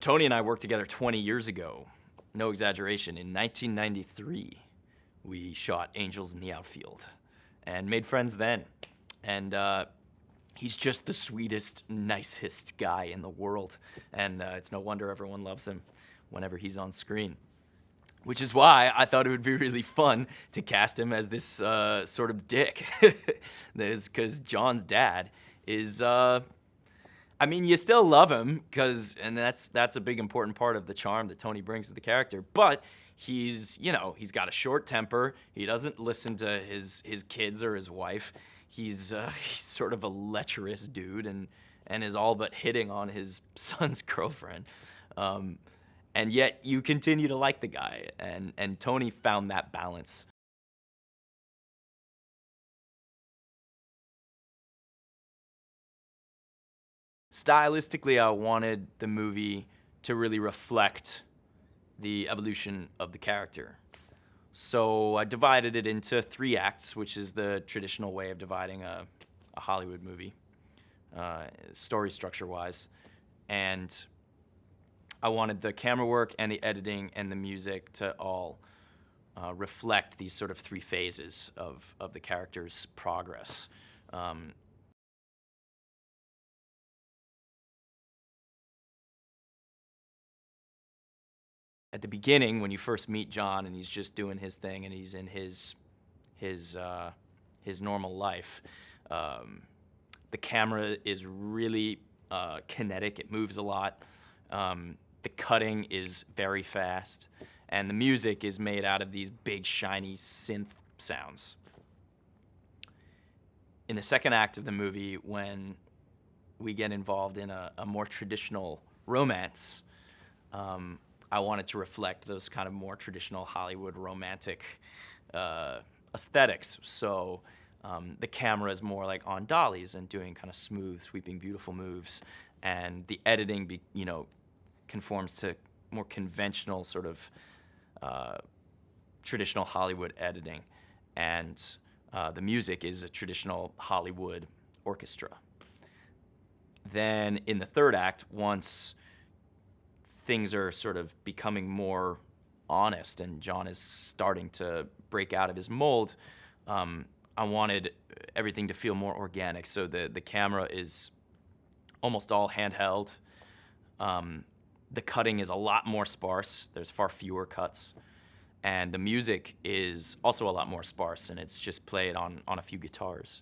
Tony and I worked together 20 years ago. No exaggeration. In 1993, we shot Angels in the Outfield and made friends then. And he's just the sweetest, nicest guy in the world. And it's no wonder everyone loves him whenever he's on screen. Which is why I thought it would be really fun to cast him as this sort of dick. Because John's dad is, I mean, you still love him, and that's a big important part of the charm that Tony brings to the character. But he's got a short temper. He doesn't listen to his kids or his wife. He's sort of a lecherous dude and is all but hitting on his son's girlfriend. And yet you continue to like the guy, and Tony found that balance. Stylistically, I wanted the movie to really reflect the evolution of the character. So I divided it into 3 acts, which is the traditional way of dividing a Hollywood movie, story structure-wise. And I wanted the camera work and the editing and the music to all reflect these sort of 3 phases of the character's progress. At the beginning, when you first meet John and he's just doing his thing and he's in his normal life, the camera is really kinetic. It moves a lot. The cutting is very fast, and the music is made out of these big, shiny synth sounds. In the second act of the movie, when we get involved in a more traditional romance, I wanted to reflect those kind of more traditional Hollywood romantic aesthetics. So the camera is more like on dollies and doing kind of smooth, sweeping, beautiful moves, and the editing, conforms to more conventional sort of traditional Hollywood editing, and the music is a traditional Hollywood orchestra. Then in the third act, once things are sort of becoming more honest and John is starting to break out of his mold, I wanted everything to feel more organic. So the camera is almost all handheld. The cutting is a lot more sparse. There's far fewer cuts. And the music is also a lot more sparse, and it's just played on a few guitars.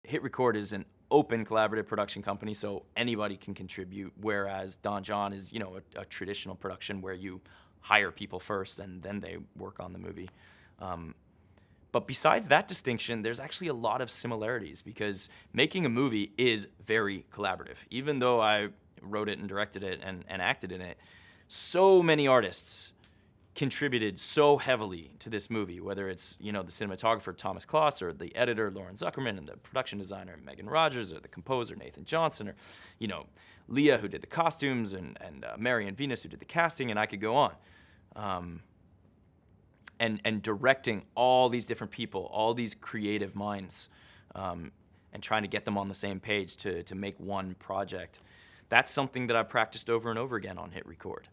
Hit Record is an open collaborative production company, so anybody can contribute, whereas Don John is, a traditional production where you hire people first and then they work on the movie. But besides that distinction, there's actually a lot of similarities, because making a movie is very collaborative. Even though I wrote it and directed it and acted in it, so many artists contributed so heavily to this movie, whether it's, the cinematographer Thomas Kloss, or the editor Lauren Zuckerman, and the production designer Megan Rogers, or the composer Nathan Johnson, or, Leah, who did the costumes, and Marion Venus, who did the casting, and I could go on. And directing all these different people, all these creative minds, and trying to get them on the same page to make one project. That's something that I've practiced over and over again on Hit Record.